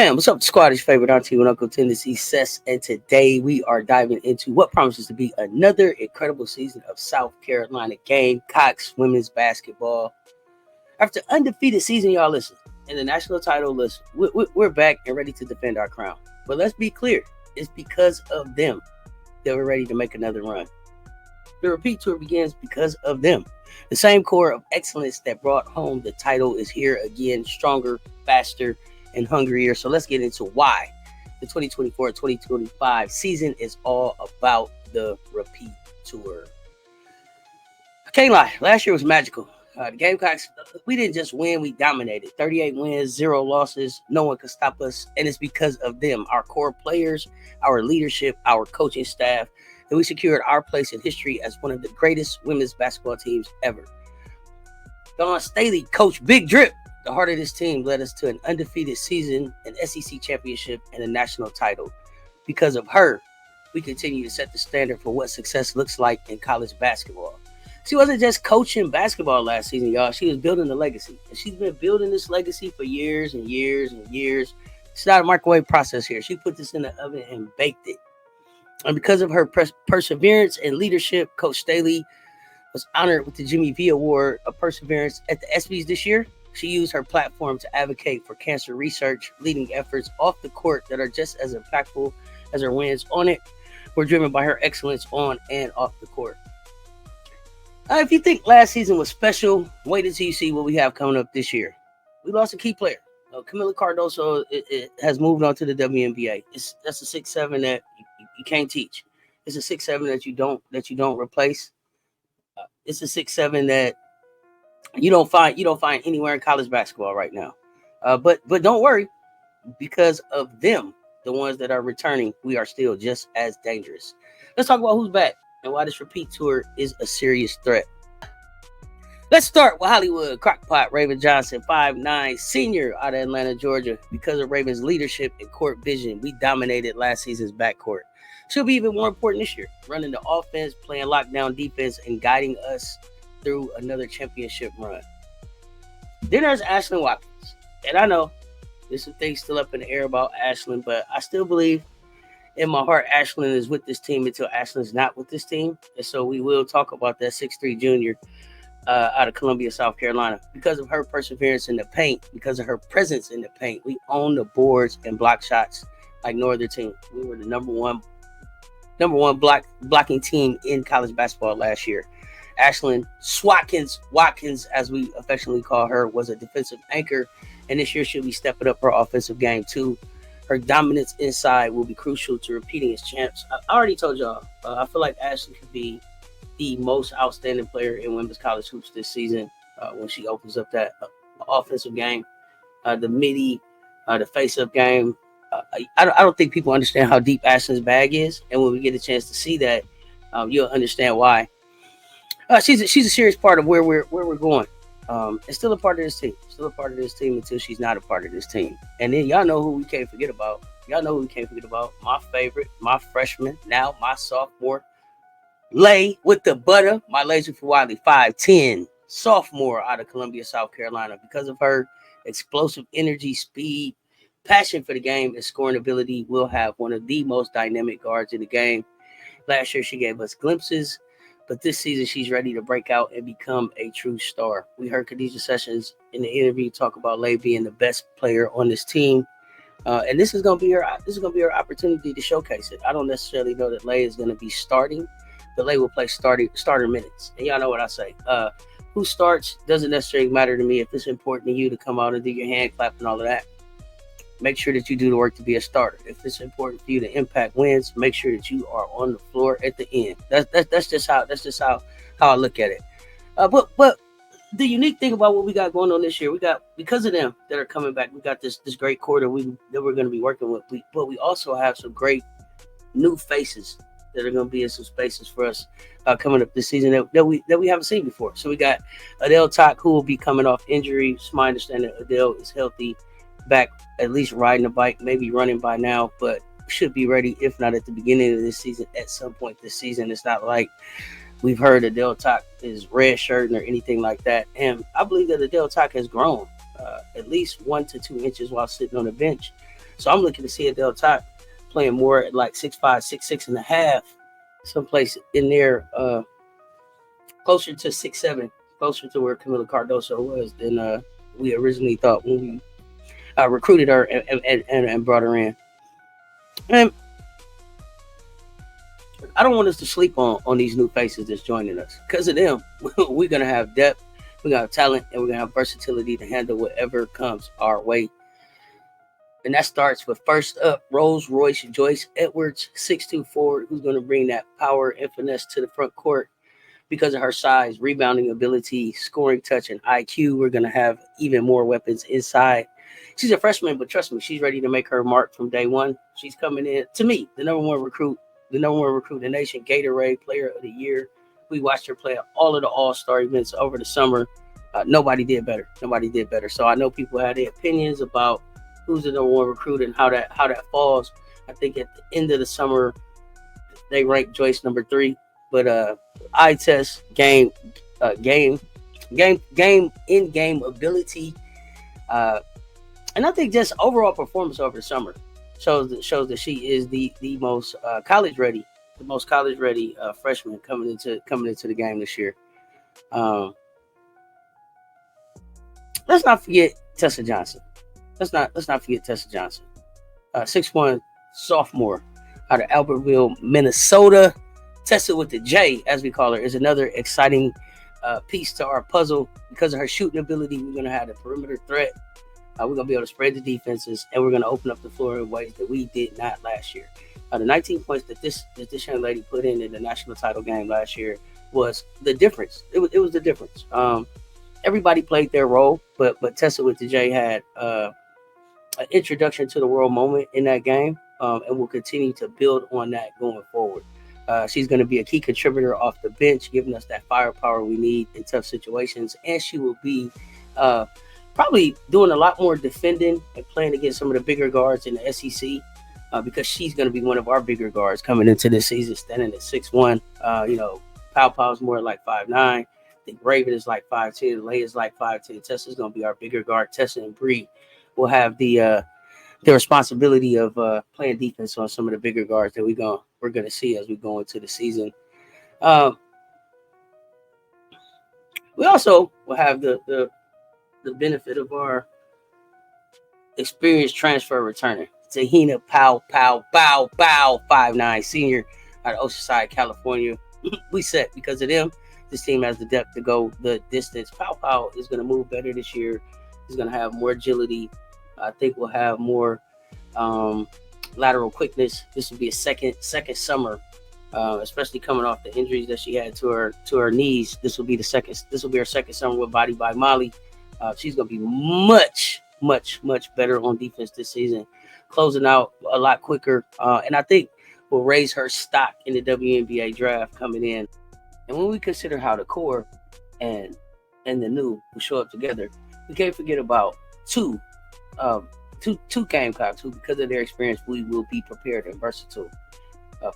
Fam, what's up, squad? It's your favorite auntie and Uncle Tennessee Cess, and today we are diving into what promises to be another incredible season of South Carolina Gamecocks women's basketball. After undefeated season, y'all listen, and the national title, listen, we're back and ready to defend our crown. But let's be clear, it's because of them that we're ready to make another run. The repeat tour begins because of them. The same core of excellence that brought home the title is here again, stronger, faster, and hungrier. So let's get into why the 2024-2025 season is all about the repeat tour. I can't lie, last year was magical. The Gamecocks, we didn't just win, we dominated. 38 wins, 0 losses. No one could stop us, and it's because of them, our core players, our leadership, our coaching staff, that we secured our place in history as one of the greatest women's basketball teams ever. Dawn Staley, Coach Big Drip, the heart of this team, led us to an undefeated season, an SEC championship, and a national title. Because of her, we continue to set the standard for what success looks like in college basketball. She wasn't just coaching basketball last season, y'all. She was building a legacy. And she's been building this legacy for years and years and years. It's not a microwave process here. She put this in the oven and baked it. And because of her perseverance and leadership, Coach Staley was honored with the Jimmy V Award of Perseverance at the ESPYs this year. She used her platform to advocate for cancer research, leading efforts off the court that are just as impactful as her wins on it. Were driven by her excellence on and off the court. If you think last season was special, wait until you see what we have coming up this year. We lost a key player. Camila Cardoso it has moved on to the WNBA. That's a 6'7" that you can't teach. It's a 6'7" that you don't replace. It's a 6'7" that you don't find anywhere in college basketball right now. But don't worry, because of them, the ones that are returning, we are still just as dangerous. Let's talk about who's back and why this repeat tour is a serious threat. Let's start with Hollywood Crockpot Raven Johnson, 5'9", senior out of Atlanta, Georgia. Because of Raven's leadership and court vision, we dominated last season's backcourt. She'll be even more important this year, running the offense, playing lockdown defense, and guiding us through another championship run. Then there's Ashlyn Watkins. And I know there's some things still up in the air about Ashlyn, but I still believe in my heart Ashlyn is with this team until Ashlyn's not with this team. And so we will talk about that 6'3" junior out of Columbia, South Carolina. Because of her perseverance in the paint, because of her presence in the paint, we own the boards and block shots like no other team. We were the number one blocking team in college basketball last year. Ashlyn Watkins, as we affectionately call her, was a defensive anchor, and this year she'll be stepping up her offensive game too. Her dominance inside will be crucial to repeating as champs. I already told y'all, I feel like Ashlyn could be the most outstanding player in women's college hoops this season when she opens up that offensive game, the midi, the face-up game. I don't think people understand how deep Ashlyn's bag is, and when we get a chance to see that, you'll understand why. She's a serious part of where we're going. And still a part of this team. Still a part of this team until she's not a part of this team. And then y'all know who we can't forget about. My favorite, my freshman, now my sophomore, Lay with the butter, Milaysia Fulwiley, 5'10", sophomore out of Columbia, South Carolina. Because of her explosive energy, speed, passion for the game, and scoring ability, we'll have one of the most dynamic guards in the game. Last year, she gave us glimpses, but this season, she's ready to break out and become a true star. We heard Khadijah Sessions in the interview talk about Lay being the best player on this team, and this is going to be her opportunity to showcase it. I don't necessarily know that Lay is going to be starting, but Lay will play starter minutes, and y'all know what I say. Who starts doesn't necessarily matter to me. If it's important to you to come out and do your hand clap and all of that, make sure that you do the work to be a starter. If it's important for you to impact wins, make sure that you are on the floor at the end. That's just how I look at it. But the unique thing about what we got going on this year, we got, because of them that are coming back, we got this great core that we're going to be working with. But we also have some great new faces that are going to be in some spaces for us coming up this season that we haven't seen before. So we got Adele Tok, who will be coming off injury. It's my understanding Adele is healthy, back at least riding the bike, maybe running by now, but should be ready, if not at the beginning of this season, at some point this season. It's not like we've heard Adele Tok is red shirting or anything like that. And I believe that Adele Tok has grown at least 1 to 2 inches while sitting on the bench. So I'm looking to see Adele Top playing more at like 6'5", 6'6" and a half, someplace in there, closer to 6'7", closer to where Camila Cardoso was than we originally thought when we recruited her and brought her in. And I don't want us to sleep on these new faces that's joining us. Because of them, we're going to have depth, we're going to have talent, and we're going to have versatility to handle whatever comes our way. And that starts with, first up, Rolls Royce Joyce Edwards, 6'2" forward, who's going to bring that power and finesse to the front court. Because of her size, rebounding ability, scoring touch, and IQ, we're going to have even more weapons inside. She's a freshman, but trust me, she's ready to make her mark from day one. She's coming in, to me, the number one recruit in the nation, Gatorade Player of the Year. We watched her play at all of the All-Star events over the summer. Nobody did better. So I know people have their opinions about who's the number one recruit and how that falls. I think at the end of the summer, they ranked Joyce number 3. But eye test, game in-game ability, and I think just overall performance over the summer shows that she is the most college ready freshman coming into the game this year. Let's not forget Tessa Johnson. Let's not forget Tessa Johnson, 6'1" sophomore out of Albertville, Minnesota. Tessa with the J, as we call her, is another exciting piece to our puzzle. Because of her shooting ability, we're going to have the perimeter threat. We're going to be able to spread the defenses, and we're going to open up the floor in ways that we did not last year. The 19 points that this young lady put in the national title game last year was the difference. It was the difference. Everybody played their role, but Tessa with the J had an introduction to the world moment in that game, and will continue to build on that going forward. She's going to be a key contributor off the bench, giving us that firepower we need in tough situations. And she will be probably doing a lot more defending and playing against some of the bigger guards in the SEC, because she's going to be one of our bigger guards coming into this season, standing at 6'1". Paopao is more like 5'9". I think Raven is like 5'10". Leia is like 5'10". Tessa's going to be our bigger guard. Tessa and Bree will have the responsibility of playing defense on some of the bigger guards that we're going to see as we go into the season. We also will have the benefit of our experienced transfer returner, Te-Hina Paopao, 5'9", senior out of Oceanside, California. We set because of them. This team has the depth to go the distance. Paopao is going to move better this year. He's going to have more agility. I think we'll have more lateral quickness. This will be a second summer, especially coming off the injuries that she had to her knees. This will be her second summer with Body by Molly. She's going to be much better on defense this season, closing out a lot quicker, and I think will raise her stock in the WNBA draft coming in. And when we consider how the core and the new will show up together, we can't forget about two Gamecocks who, because of their experience, we will be prepared and versatile.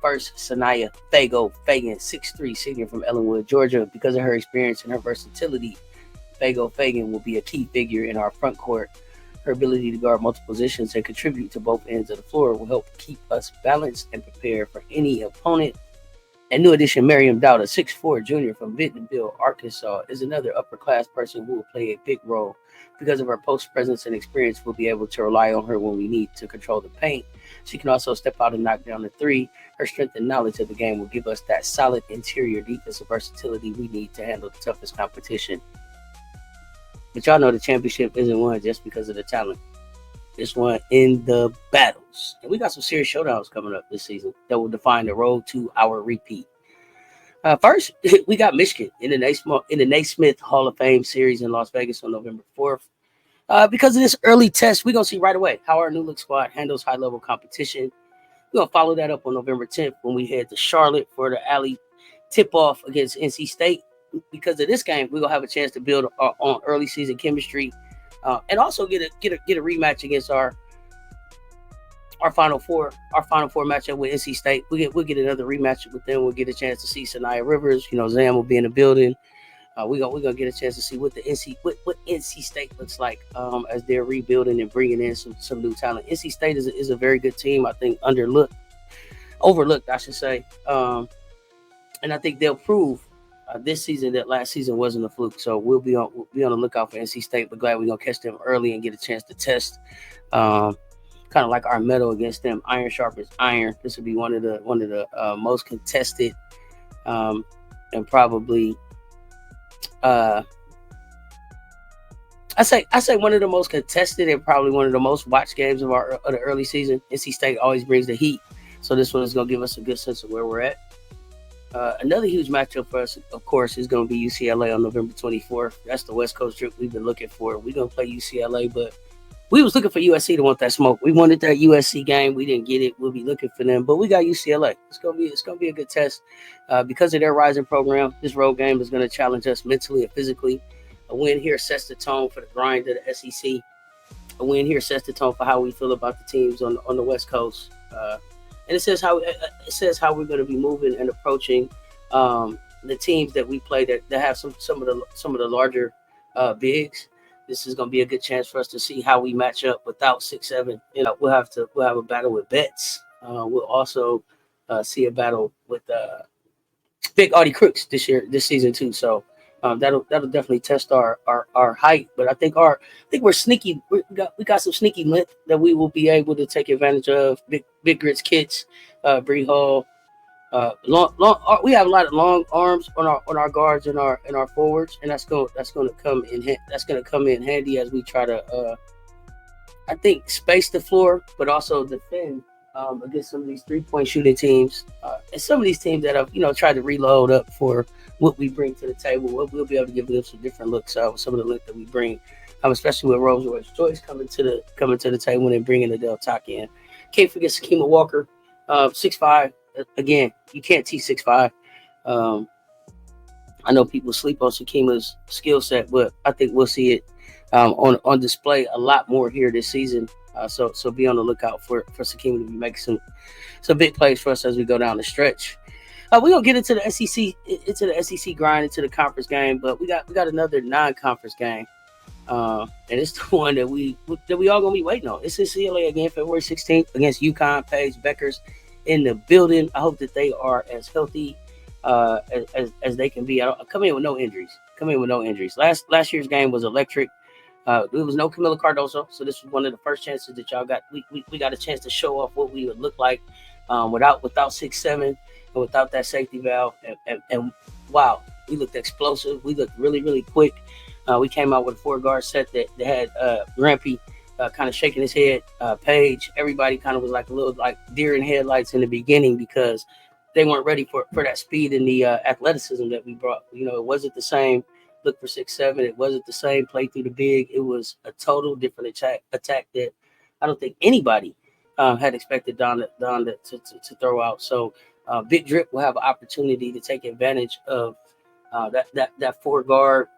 First, Sanaya Fagan, 6'3", senior from Ellenwood, Georgia. Because of her experience and her versatility, Fagan will be a key figure in our front court. Her ability to guard multiple positions and contribute to both ends of the floor will help keep us balanced and prepared for any opponent. And new addition, Miriam Dowda, 6'4", junior from Bentonville, Arkansas, is another upper-class person who will play a big role. Because of her post presence and experience, we'll be able to rely on her when we need to control the paint. She can also step out and knock down the three. Her strength and knowledge of the game will give us that solid interior defensive versatility we need to handle the toughest competition. But y'all know the championship isn't won just because of the talent. It's won in the battles. And we got some serious showdowns coming up this season that will define the road to our repeat. First, we got Michigan in the Naismith Hall of Fame series in Las Vegas on November 4th. Because of this early test, we're going to see right away how our new look squad handles high-level competition. We're going to follow that up on November 10th when we head to Charlotte for the Alley tip-off against NC State. Because of this game, we're going to have a chance to build on early season chemistry, and also get a rematch against our Final Four matchup with NC State. We'll get another rematch with them. We'll get a chance to see Sanaya Rivers. Zam will be in the building. We're gonna get a chance to see what the what NC State looks like as they're rebuilding and bringing in some new talent. NC State is a very good team. I think overlooked, I should say, and I think they'll prove this season that last season wasn't a fluke. So we'll be on the lookout for NC State. But glad we're gonna catch them early and get a chance to test. Kind of like our mettle against them, iron sharpens iron. This will be one of the most contested and probably. I say one of the most contested and probably one of the most watched games of the early season. NC State always brings the heat, so this one is going to give us a good sense of where we're at. Another huge matchup for us, of course, is going to be UCLA on November 24th. That's the West Coast trip we've been looking for. We're going to play UCLA, but we was looking for USC to want that smoke. We wanted that USC game. We didn't get it. We'll be looking for them, but we got UCLA. It's gonna be a good test because of their rising program. This road game is going to challenge us mentally and physically. A win here sets the tone for the grind of the SEC. A win here sets the tone for how we feel about the teams on the West Coast, and it says how we're going to be moving and approaching the teams that we play that have some of the larger bigs. This is going to be a good chance for us to see how we match up without 6'7". We'll have a battle with Betts. We'll also see a battle with Big Audie Crooks this season too. So that'll definitely test our height. But I think we're sneaky. We got some sneaky length that we will be able to take advantage of. Big Grits Kits, Bree Hall. We have a lot of long arms on our guards and our forwards, and that's going to come in handy as we try to I think space the floor, but also defend against some of these 3-point shooting teams and some of these teams that have tried to reload up for what we bring to the table. We'll be able to give them some different looks with some of the look that we bring, especially with Rolls-Royce Joyce coming to the table and bringing the Del Tac in. Can't forget Sakima Walker, 6'5". Again, you can't teach 6'5". I know people sleep on Sakima's skill set, but I think we'll see it on display a lot more here this season. So be on the lookout for Sakima to be making some big plays for us as we go down the stretch. We're gonna get into the SEC grind, into the conference game, but we got another non-conference game. And it's the one that we all gonna be waiting on. It's in CLA again, February 16th against UConn. Paige Beckers in the building. I hope that they are as healthy as they can be. Come in with no injuries. Last year's game was electric. There was no Camila Cardoso, so this was one of the first chances that y'all got. We got a chance to show off what we would look like without 6'7" and without that safety valve. And wow, we looked explosive. We looked really, really quick. We came out with a 4-guard set that had Rampy kind of shaking his head. Paige, everybody kind of was like a little like deer in headlights in the beginning because they weren't ready for that speed and the athleticism that we brought. It wasn't the same look for 6'7". It wasn't the same play through the big. It was a total different attack that I don't think anybody had expected Dawn to throw out. So Big Drip will have an opportunity to take advantage of that 4-guard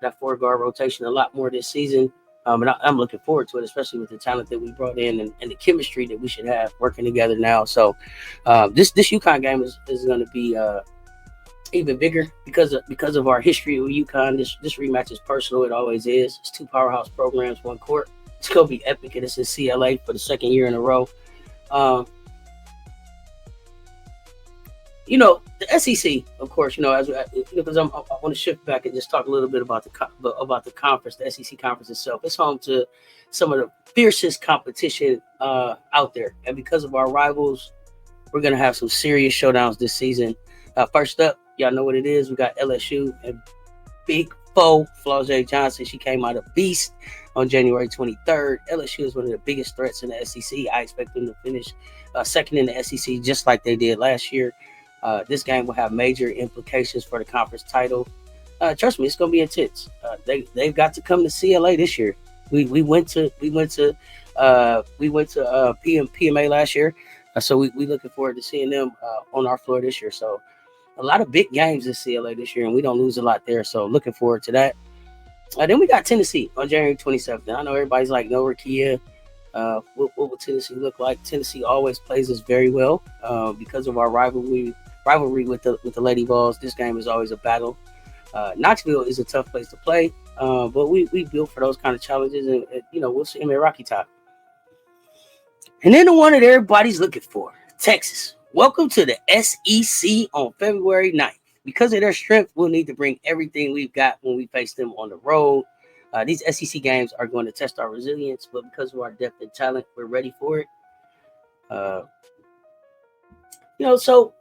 rotation a lot more this season. And I'm looking forward to it, especially with the talent that we brought in and the chemistry that we should have working together now. So this UConn game is going to be even bigger because of our history with UConn. This rematch is personal. It always is. It's 2 powerhouse programs, 1 court. It's going to be epic, and it's in CLA for the second year in a row. The SEC, of course, because I want to shift back and just talk a little bit about the conference, the SEC conference itself. It's home to some of the fiercest competition out there, and because of our rivals, we're gonna have some serious showdowns this season. First up, y'all know what it is. We got LSU and Big Foe Flau'jae Johnson. She came out a beast on January 23rd. LSU is one of the biggest threats in the SEC. I expect them to finish second in the SEC, just like they did last year. This game will have major implications for the conference title. Trust me, it's going to be intense. They've got to come to CLA this year. We went to PMA last year, so we looking forward to seeing them on our floor this year. So a lot of big games in CLA this year, and we don't lose a lot there. So looking forward to that. Then we got Tennessee on January 27th. I know everybody's like, no, Kia. What will Tennessee look like? Tennessee always plays us very well because of our rivalry with the Lady Vols. This game is always a battle. Knoxville is a tough place to play, but we built for those kind of challenges, and we'll see them at Rocky Top. And then the one that everybody's looking for, Texas. Welcome to the SEC on February 9th. Because of their strength, we'll need to bring everything we've got when we face them on the road. These SEC games are going to test our resilience, but because of our depth and talent, we're ready for it. So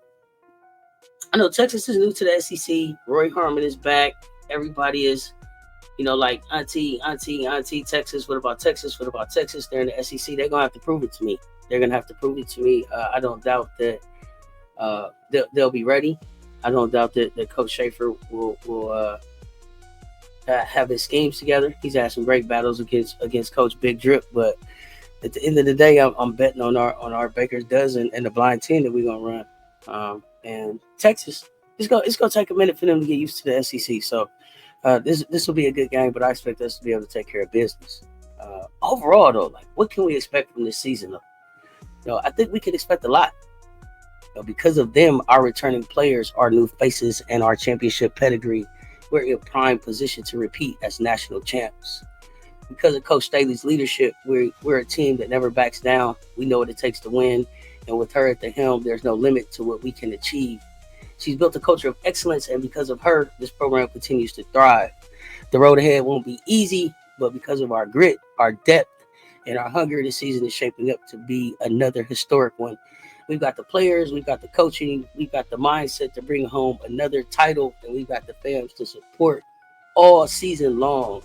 I know Texas is new to the SEC. Roy Harmon is back. Everybody is, like auntie, Texas. What about Texas? What about Texas? They're in the SEC. They're going to have to prove it to me. I don't doubt that they'll be ready. I don't doubt that Coach Schaefer will have his schemes together. He's had some great battles against Coach Big Drip, but at the end of the day, I'm betting on our Baker's dozen and the blind 10 that we're gonna run. And Texas, it's gonna take a minute for them to get used to the SEC. So this will be a good game, but I expect us to be able to take care of business. Overall, though, like what can we expect from this season? Though, I think we can expect a lot. Because of them, our returning players, our new faces, and our championship pedigree, we're in prime position to repeat as national champs. Because of Coach Staley's leadership, we're a team that never backs down. We know what it takes to win. And with her at the helm, there's no limit to what we can achieve. She's built a culture of excellence, and because of her, this program continues to thrive. The road ahead won't be easy, but because of our grit, our depth, and our hunger, this season is shaping up to be another historic one. We've got the players, we've got the coaching, we've got the mindset to bring home another title, and we've got the fans to support all season long.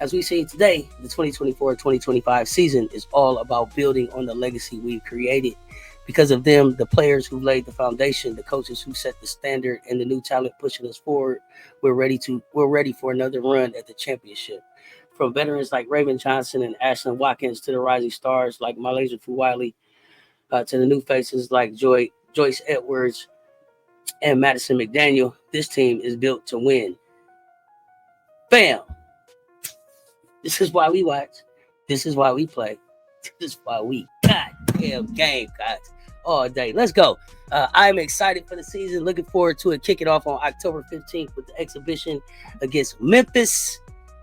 As we see today, the 2024-2025 season is all about building on the legacy we've created. Because of them, the players who laid the foundation, the coaches who set the standard, and the new talent pushing us forward, we're ready for another run at the championship. From veterans like Raven Johnson and Ashlyn Watkins to the rising stars like Milaysia Fulwiley, to the new faces like Joyce Edwards and Madison McDaniel, this team is built to win. Bam! This is why we watch. This is why we play. This is why we goddamn Gamecocks all day. Let's go. I'm excited for the season. Looking forward to it. Kick it off on October 15th with the exhibition against Memphis.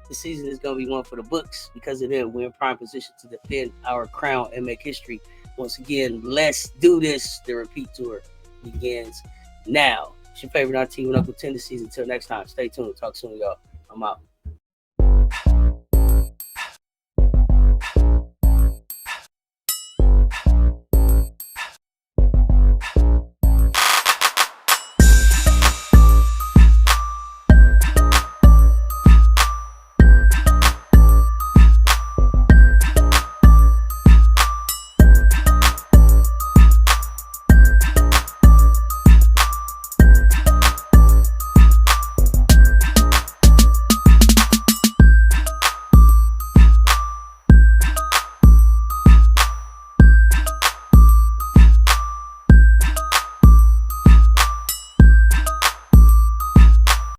The season is going to be one for the books. Because of them, we're in prime position to defend our crown and make history. Once again, let's do this. The repeat tour begins now. It's your favorite auntie with Uncle Tendencies. Until next time, stay tuned. Talk soon, y'all. I'm out.